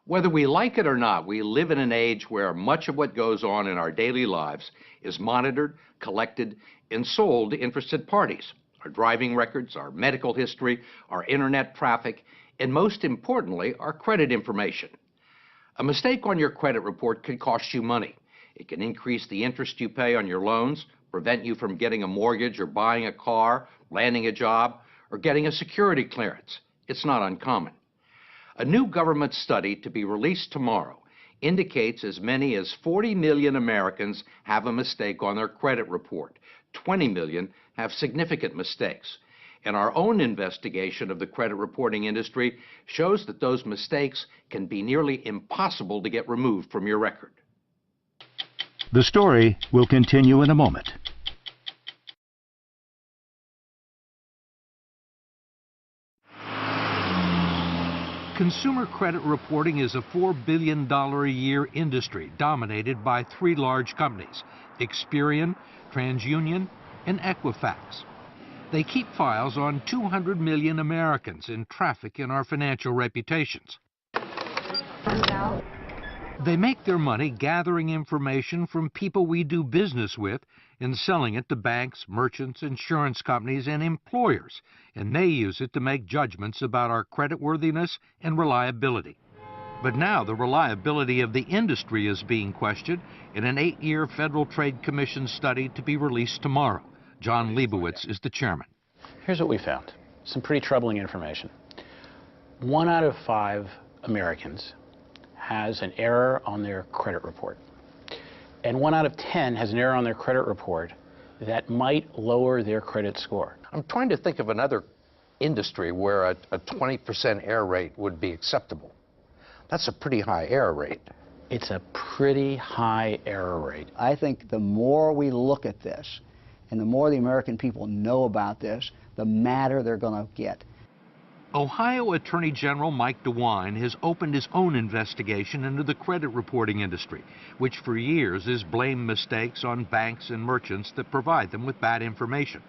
Whether we like it or not, we live in an age where much of what goes on in our daily lives is monitored, collected, and sold to interested parties. Our driving records, our medical history, our internet traffic, and most importantly, our credit information. A mistake on your credit report can cost you money. It can increase the interest you pay on your loans, prevent you from getting a mortgage or buying a car, landing a job, or getting a security clearance. It's not uncommon. A new government study to be released tomorrow indicates as many as 40 million Americans have a mistake on their credit report. 20 million have significant mistakes. And our own investigation of the credit reporting industry shows that those mistakes can be nearly impossible to get removed from your record. The story will continue in a moment. Consumer credit reporting is a $4 billion a year industry dominated by three large companies, Experian, TransUnion, and Equifax. They keep files on 200 million Americans and traffic in our financial reputations. They make their money gathering information from people we do business with and selling it to banks, merchants, insurance companies, and employers, and they use it to make judgments about our creditworthiness and reliability. But now the reliability of the industry is being questioned in an 8-year Federal Trade Commission study to be released tomorrow. John Leibowitz is the chairman. Here's what we found. Some pretty troubling information. 1 out of 5 Americans has an error on their credit report. And 1 out of 10 has an error on their credit report that might lower their credit score. I'm trying to think of another industry where a 20% error rate would be acceptable. That's a pretty high error rate. It's a pretty high error rate. I think the more we look at this and the more the American people know about this, the madder they're going to get. Ohio Attorney General Mike DeWine has opened his own investigation into the credit reporting industry, which for years has blamed mistakes on banks and merchants that provide them with bad information.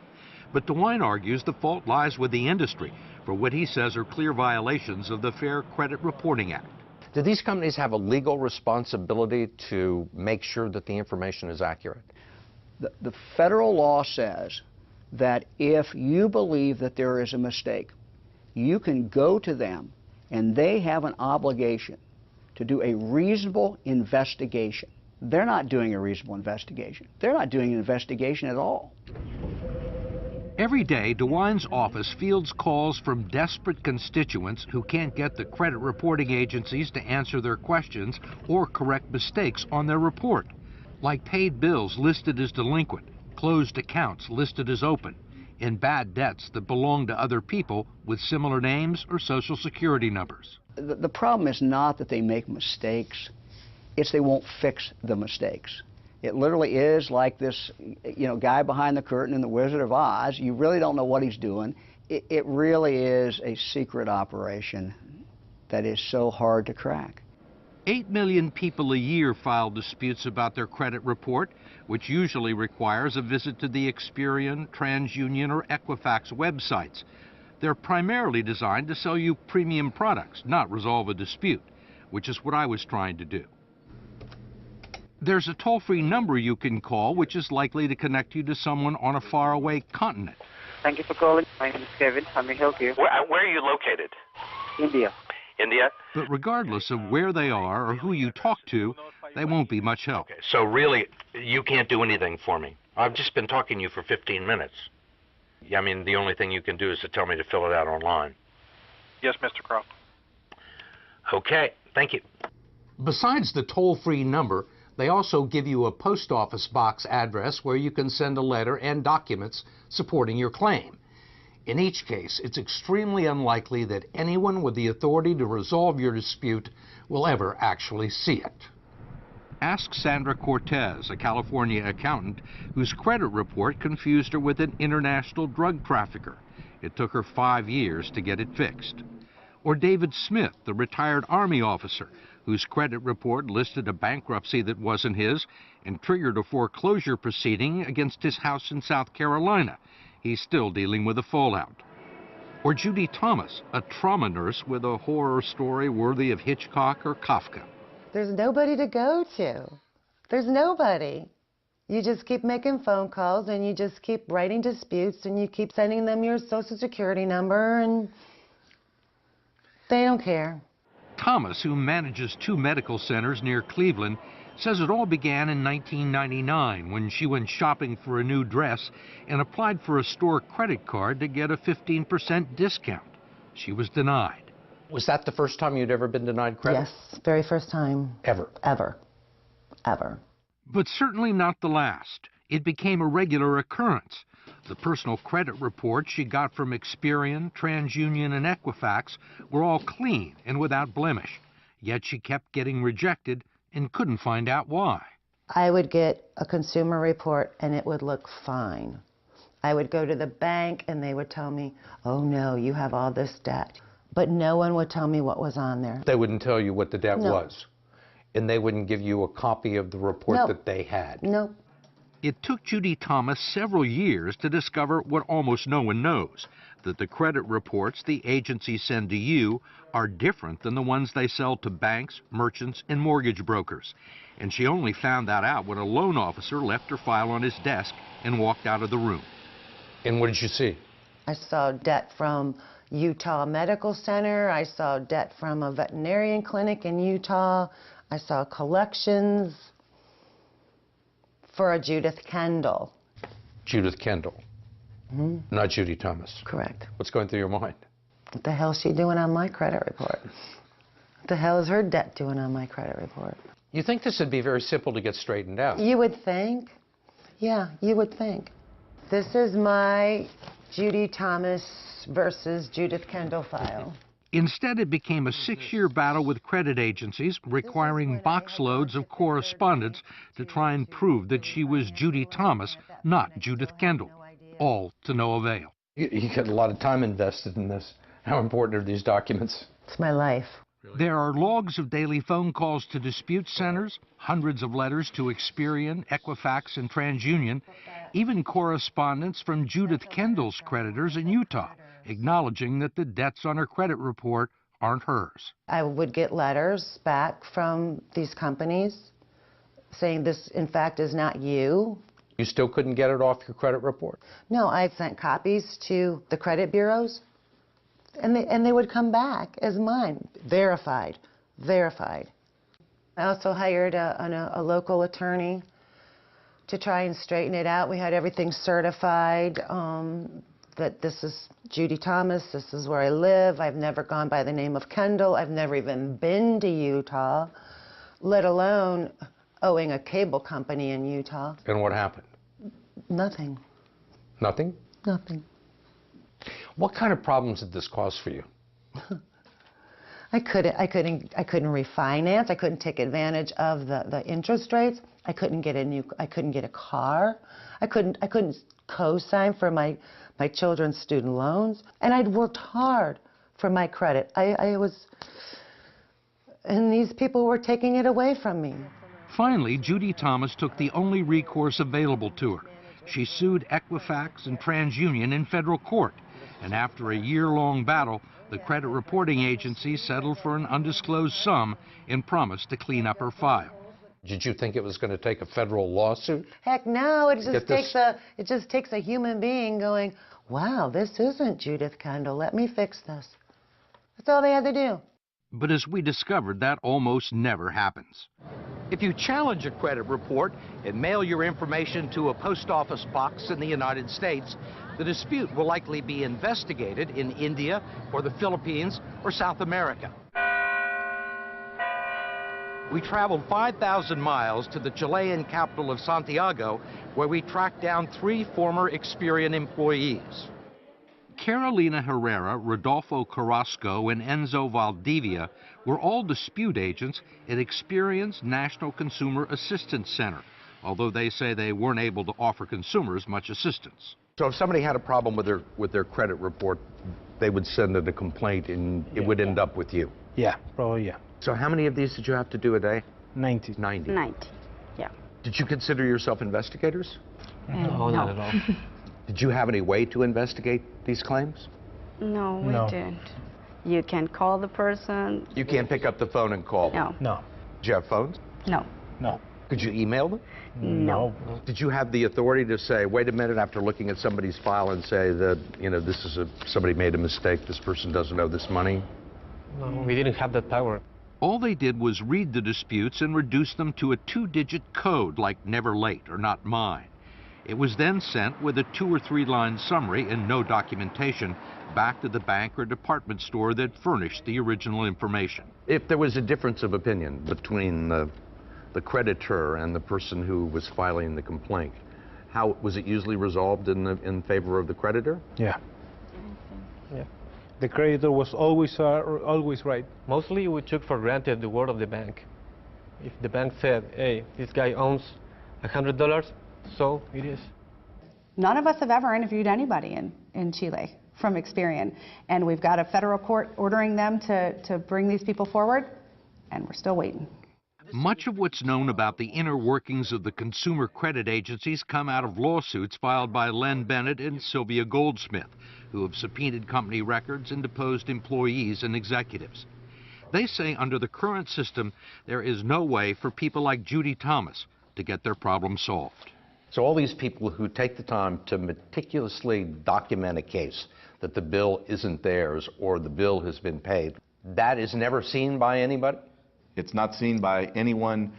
But DeWine argues the fault lies with the industry for what he says are clear violations of the Fair Credit Reporting Act. Do these companies have a legal responsibility to make sure that the information is accurate? The federal law says that if you believe that there is a mistake, you can go to them and they have an obligation to do a reasonable investigation. They're not doing a reasonable investigation. They're not doing an investigation at all. Every day, DeWine's office fields calls from desperate constituents who can't get the credit reporting agencies to answer their questions or correct mistakes on their report, like paid bills listed as delinquent, closed accounts listed as open, and bad debts that belong to other people with similar names or social security numbers. The problem is not that they make mistakes, it's they won't fix the mistakes. It literally is like this, guy behind the curtain in The Wizard of Oz. You really don't know what he's doing. It really is a secret operation that is so hard to crack. 8 million people a year file disputes about their credit report, which usually requires a visit to the Experian, TransUnion, or Equifax websites. They're primarily designed to sell you premium products, not resolve a dispute, which is what I was trying to do. There's a toll-free number you can call, which is likely to connect you to someone on a faraway continent. Thank you for calling. My name is Kevin. How may I help you? Where are you located? India. India? But regardless of where they are or who you talk to, they won't be much help. Okay, so really, you can't do anything for me. I've just been talking to you for 15 minutes. I mean, the only thing you can do is to tell me to fill it out online. Yes, Mr. Croft. Okay, thank you. Besides the toll-free number, they also give you a post office box address where you can send a letter and documents supporting your claim. In each case, it's extremely unlikely that anyone with the authority to resolve your dispute will ever actually see it. Ask Sandra Cortez, a California accountant whose credit report confused her with an international drug trafficker. It took her 5 years to get it fixed. Or David Smith, the retired Army officer whose credit report listed a bankruptcy that wasn't his and triggered a foreclosure proceeding against his house in South Carolina. He's still dealing with the fallout. Or Judy Thomas, a trauma nurse with a horror story worthy of Hitchcock or Kafka. There's nobody to go to. There's nobody. You just keep making phone calls and you just keep writing disputes and you keep sending them your social security number and they don't care. Thomas, who manages 2 medical centers near Cleveland, says it all began in 1999 when she went shopping for a new dress and applied for a store credit card to get a 15% discount. She was denied. Was that the first time you'd ever been denied credit? Yes, very first time. Ever? Ever. Ever. But certainly not the last. It became a regular occurrence. The personal credit reports she got from Experian, TransUnion, and Equifax were all clean and without blemish. Yet she kept getting rejected and couldn't find out why. I would get a consumer report and it would look fine. I would go to the bank and they would tell me, oh no, you have all this debt. But no one would tell me what was on there. They wouldn't tell you what the debt No. was? And they wouldn't give you a copy of the report No. that they had? No. It took Judy Thomas several years to discover what almost no one knows, that the credit reports the agencies send to you are different than the ones they sell to banks, merchants, and mortgage brokers. And she only found that out when a loan officer left her file on his desk and walked out of the room. And what did you see? I saw debt from Utah Medical Center. I saw debt from a veterinarian clinic in Utah. I saw collections for a Judith Kendall. Judith Kendall. Mm-hmm. Not Judy Thomas. Correct. What's going through your mind? What the hell is she doing on my credit report? What the hell is her debt doing on my credit report? You think this would be very simple to get straightened out? You would think. Yeah, you would think. This is my Judy Thomas versus Judith Kendall file. Instead, it became a 6-year battle with credit agencies, requiring box loads of correspondence to try and prove that she was Judy Thomas, not Judith Kendall, all to no avail. You get a lot of time invested in this. How important are these documents? It's my life. There are logs of daily phone calls to dispute centers, hundreds of letters to Experian, Equifax, and TransUnion, even correspondence from Judith Kendall's creditors in Utah, acknowledging that the debts on her credit report aren't hers. I would get letters back from these companies saying this, in fact, is not you. You still couldn't get it off your credit report? No, I sent copies to the credit bureaus, and they would come back as mine, verified, verified. I also hired a local attorney to try and straighten it out. We had everything certified, that this is Judy Thomas, this is where I live. I've never gone by the name of Kendall. I've never even been to Utah, let alone owing a cable company in Utah. And what happened? Nothing. Nothing? Nothing. What kind of problems did this cause for you? I couldn't refinance. I couldn't take advantage of the interest rates. I couldn't get a car. I couldn't co-sign for my children's student loans. And I'd worked hard for my credit. And these people were taking it away from me. Finally, Judy Thomas took the only recourse available to her. She sued Equifax and TransUnion in federal court. And after a year-long battle, the credit reporting agency settled for an undisclosed sum and promised to clean up her file. Did you think it was going to take a federal lawsuit? Heck no, it just takes a human being going, wow, this isn't Judith Kendall, let me fix this. That's all they had to do. But as we discovered, that almost never happens. If you challenge a credit report and mail your information to a post office box in the United States, the dispute will likely be investigated in India or the Philippines or South America. We traveled 5,000 miles to the Chilean capital of Santiago, where we tracked down 3 former Experian employees. Carolina Herrera, Rodolfo Carrasco, and Enzo Valdivia were all dispute agents at Experian's National Consumer Assistance Center, although they say they weren't able to offer consumers much assistance. So if somebody had a problem with their credit report, they would send in a complaint and it would end up with you? Yeah, probably, yeah. So how many of these did you have to do a day? 90. 90. 90, yeah. Did you consider yourself investigators? No, not at all. Did you have any way to investigate these claims? No, we didn't. You can call the person. You can't pick up the phone and call them? No. No. Did you have phones? No. No. Could you email them? No. Did you have the authority to say, wait a minute, after looking at somebody's file and say that, you know, this is somebody made a mistake, this person doesn't owe this money? No, we didn't have that power. All they did was read the disputes and reduce them to a 2-digit code like never late or not mine. It was then sent with a 2- or 3-line summary and no documentation back to the bank or department store that furnished the original information. If there was a difference of opinion between the creditor and the person who was filing the complaint, how was it usually resolved in favor of the creditor? Yeah. Yeah. The creditor was always right. Mostly we took for granted the word of the bank. If the bank said, hey, this guy owns $100, so it is. None of us have ever interviewed anybody in Chile from Experian, and we've got a federal court ordering them to bring these people forward, and we're still waiting. Much of what's known about the inner workings of the consumer credit agencies come out of lawsuits filed by Len Bennett and Sylvia Goldsmith, who have subpoenaed company records and deposed employees and executives. They say under the current system, there is no way for people like Judy Thomas to get their problem solved. So all these people who take the time to meticulously document a case that the bill isn't theirs or the bill has been paid, that is never seen by anybody? It's not seen by anyone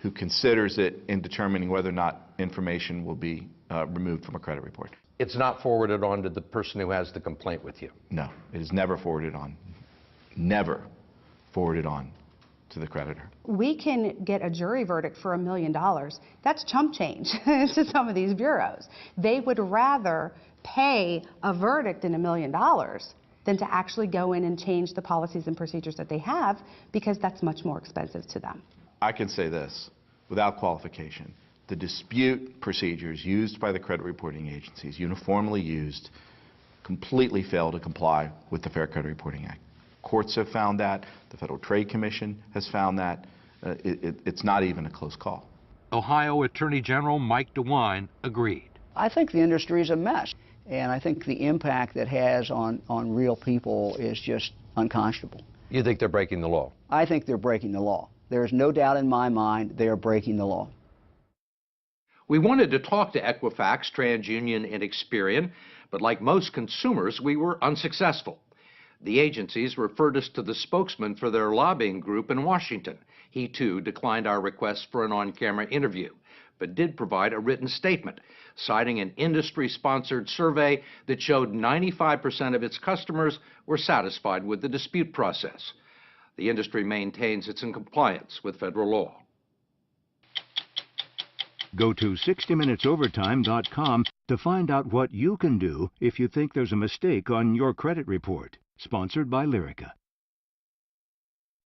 who considers it in determining whether or not information will be removed from a credit report. It's not forwarded on to the person who has the complaint with you? No, it is never forwarded on. Never forwarded on to the creditor. We can get a jury verdict for $1 million. That's chump change to some of these bureaus. They would rather pay a verdict in $1 million than to actually go in and change the policies and procedures that they have, because that's much more expensive to them. I can say this without qualification. The dispute procedures used by the credit reporting agencies, uniformly used, completely fail to comply with the Fair Credit Reporting Act. Courts have found that. The Federal Trade Commission has found that. It's not even a close call. Ohio Attorney General Mike DeWine agreed. I think the industry is a mess, and I think the impact that has on real people is just unconscionable. You think they're breaking the law? I think they're breaking the law. There is no doubt in my mind they are breaking the law. We wanted to talk to Equifax, TransUnion, and Experian, but like most consumers, we were unsuccessful. The agencies referred us to the spokesman for their lobbying group in Washington. He, too, declined our request for an on-camera interview, but did provide a written statement, citing an industry-sponsored survey that showed 95% of its customers were satisfied with the dispute process. The industry maintains it's in compliance with federal law. Go to 60minutesovertime.com to find out what you can do if you think there's a mistake on your credit report. Sponsored by Lyrica.